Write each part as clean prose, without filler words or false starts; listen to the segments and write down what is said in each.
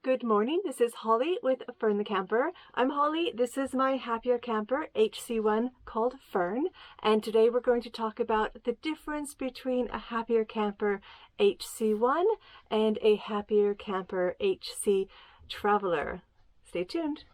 Good morning, this is Holly with Fern the Camper. I'm Holly, this is my happier camper HC1 called Fern, and today we're going to talk about the difference between a happier camper HC1 and a happier camper HC Traveler. Stay tuned.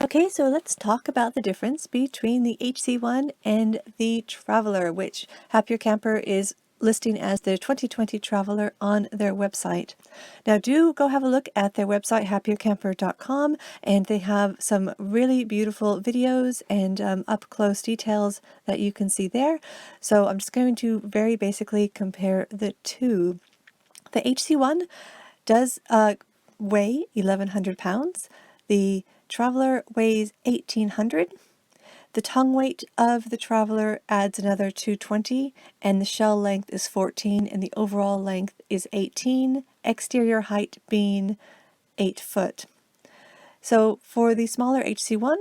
Okay, so let's talk about the difference between the HC1 and the Traveler, which Happier Camper is listing as the 2020 Traveler on their website. Now do go have a look at their website, happiercamper.com, and they have some really beautiful videos and up-close details that you can see there. So I'm just going to very basically compare the two. The HC1 does weigh 1,100 pounds. The Traveler weighs 1,800. The tongue weight of the Traveler adds another 220, and the shell length is 14, and the overall length is 18, exterior height being 8 foot. So for the smaller HC1,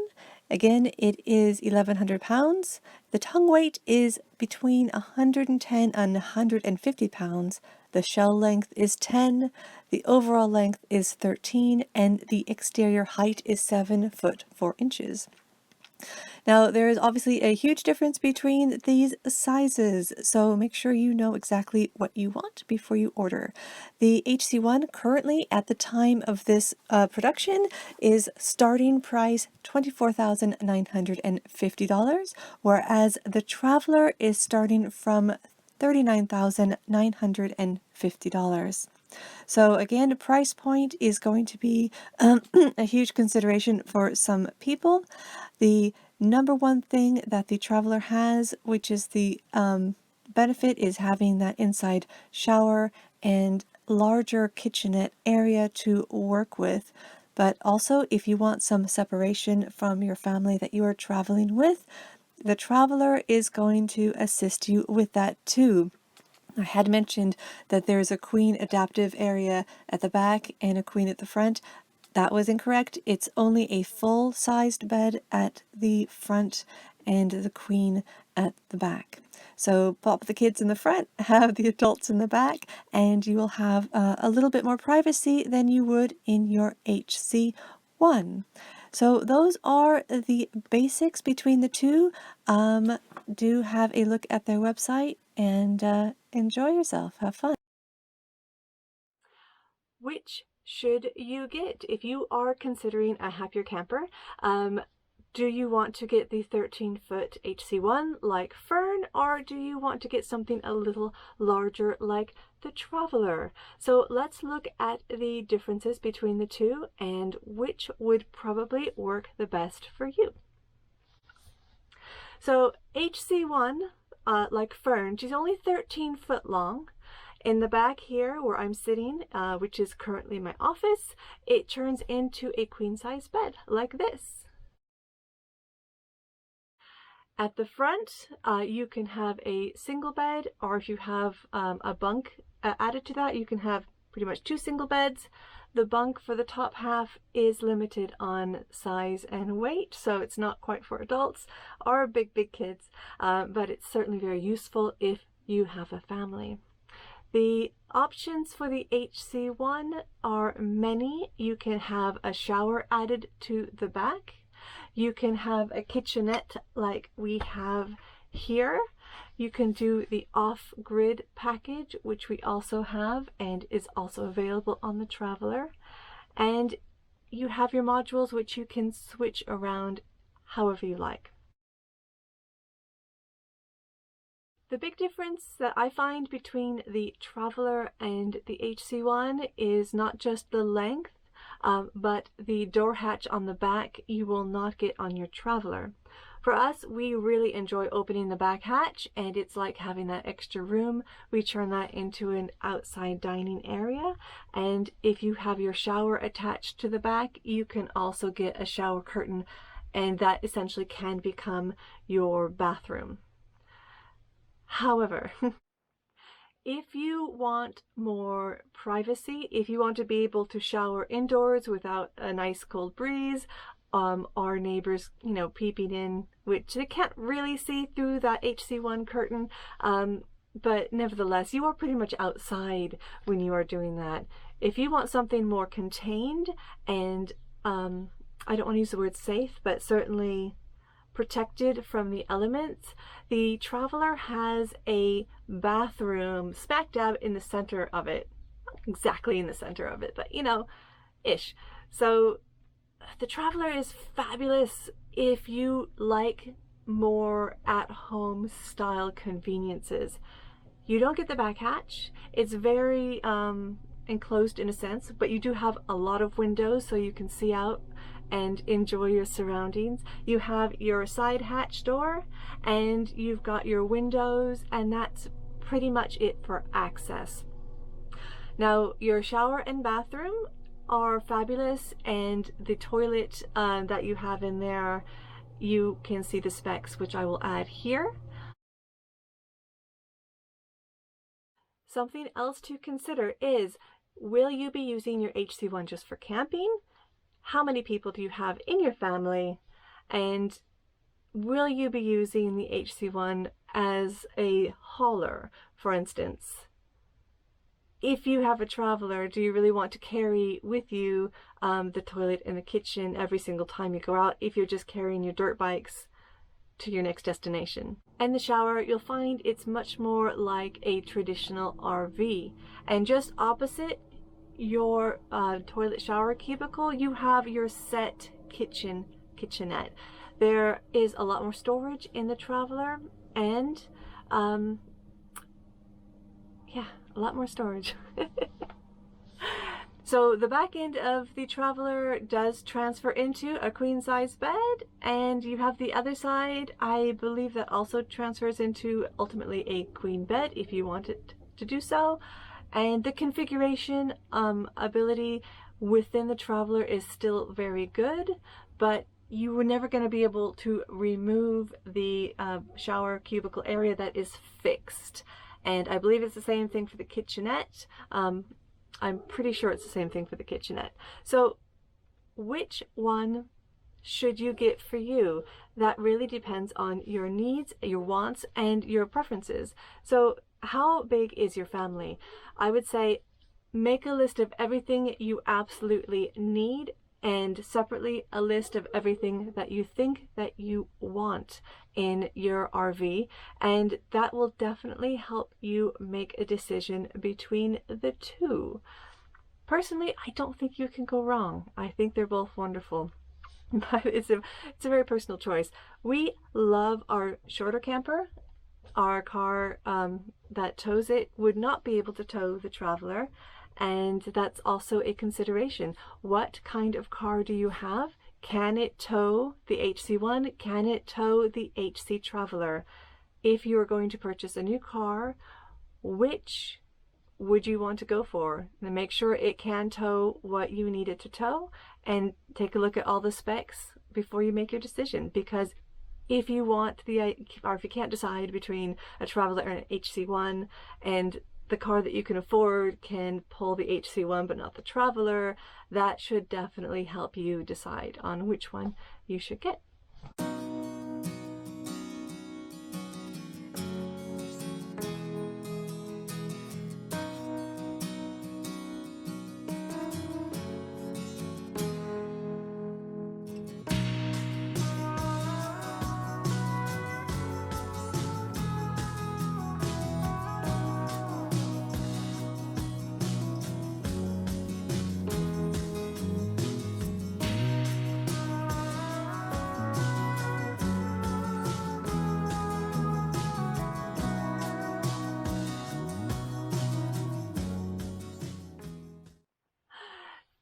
again, it is 1,100 pounds. The tongue weight is between 110 and 150 pounds. The shell length is 10, the overall length is 13, and the exterior height is 7 foot 4 inches. Now, there is obviously a huge difference between these sizes, so make sure you know exactly what you want before you order. The HC1 currently at the time of this production is starting price $24,950, whereas the Traveler is starting from $39,950. So again, price point is going to be a huge consideration for some people. The number one thing that the Traveler has, which is the benefit, is having that inside shower and larger kitchenette area to work with. But also, if you want some separation from your family that you are traveling with, the Traveler is going to assist you with that too. I had mentioned that there's a queen adaptive area at the back and a queen at the front. That was incorrect. It's only a full-sized bed at the front and the queen at the back. So pop the kids in the front, have the adults in the back, and you will have a little bit more privacy than you would in your HC1. So those are the basics between the two. Do have a look at their website and enjoy yourself. Have fun. Which should you get if you are considering a happier camper? Do you want to get the 13-foot HC1 like Fern, or do you want to get something a little larger like the Traveler? So let's look at the differences between the two and which would probably work the best for you. So HC1, like Fern, she's only 13 foot long. In the back here where I'm sitting, which is currently my office, it turns into a queen-size bed like this. At the front, you can have a single bed, or if you have a bunk added to that, you can have pretty much 2 single beds. The bunk for the top half is limited on size and weight, so it's not quite for adults or big kids, but it's certainly very useful if you have a family. The options for the HC1 are many. You can have a shower added to the back. You can have a kitchenette like we have here. You can do the off-grid package, which we also have and is also available on the Traveler. And you have your modules, which you can switch around however you like. The big difference that I find between the Traveler and the HC1 is not just the length, but the door hatch on the back you will not get on your Traveler. For us, we really enjoy opening the back hatch, and it's like having that extra room. We turn that into an outside dining area, and if you have your shower attached to the back, you can also get a shower curtain, and that essentially can become your bathroom. However, if you want more privacy, if you want to be able to shower indoors without a nice cold breeze, our neighbors, you know, peeping in, which they can't really see through that HC1 curtain. But nevertheless, you are pretty much outside when you are doing that. If you want something more contained and, I don't want to use the word safe, but certainly protected from the elements, the Traveler has a bathroom smack dab in the center of it. Not exactly in the center of it, but you know, ish. So the Traveler is fabulous if you like more at-home style conveniences. You don't get the back hatch. It's very enclosed in a sense, but you do have a lot of windows so you can see out and enjoy your surroundings. You have your side hatch door and you've got your windows, and that's pretty much it for access. Now, your shower and bathroom are fabulous, and the toilet that you have in there, you can see the specs, which I will add here. Something else to consider is, will you be using your HC1 just for camping? How many people do you have in your family? And will you be using the HC1 as a hauler, for instance? If you have a Traveler, do you really want to carry with you the toilet and the kitchen every single time you go out, if you're just carrying your dirt bikes to your next destination? And the shower, you'll find it's much more like a traditional RV. And just opposite your toilet shower cubicle, you have your set kitchenette. There is a lot more storage in the Traveler, and yeah, a lot more storage. So the back end of the Traveler does transfer into a queen size bed, and you have the other side, I believe, that also transfers into ultimately a queen bed if you want it to do so. And the configuration ability within the Traveler is still very good, but you were never going to be able to remove the shower cubicle area that is fixed. And I believe it's the same thing for the kitchenette. I'm pretty sure it's the same thing for the kitchenette. So which one should you get for you? That really depends on your needs, your wants, and your preferences. So how big is your family? I would say make a list of everything you absolutely need, and separately a list of everything that you think that you want in your RV, and that will definitely help you make a decision between the two. Personally, I don't think you can go wrong. I think they're both wonderful. But it's a very personal choice. We love our shorter camper. Our car that tows it would not be able to tow the Traveler, and that's also a consideration. What kind of car do you have? Can it tow the HC1? Can it tow the HC Traveler? If you are going to purchase a new car, which would you want to go for? And make sure it can tow what you need it to tow, and take a look at all the specs before you make your decision. Because if you want or if you can't decide between a Traveler and an HC1, and the car that you can afford can pull the HC1 but not the Traveler, that should definitely help you decide on which one you should get.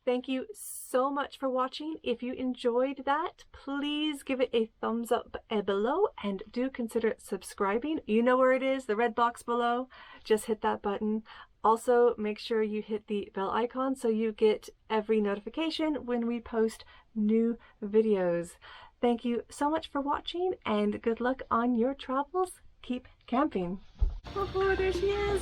Thank you so much for watching. If you enjoyed that, please give it a thumbs up below, and do consider subscribing. You know where it is, the red box below. Just hit that button. Also, make sure you hit the bell icon so you get every notification when we post new videos. Thank you so much for watching, and good luck on your travels. Keep camping. Oh, there she is.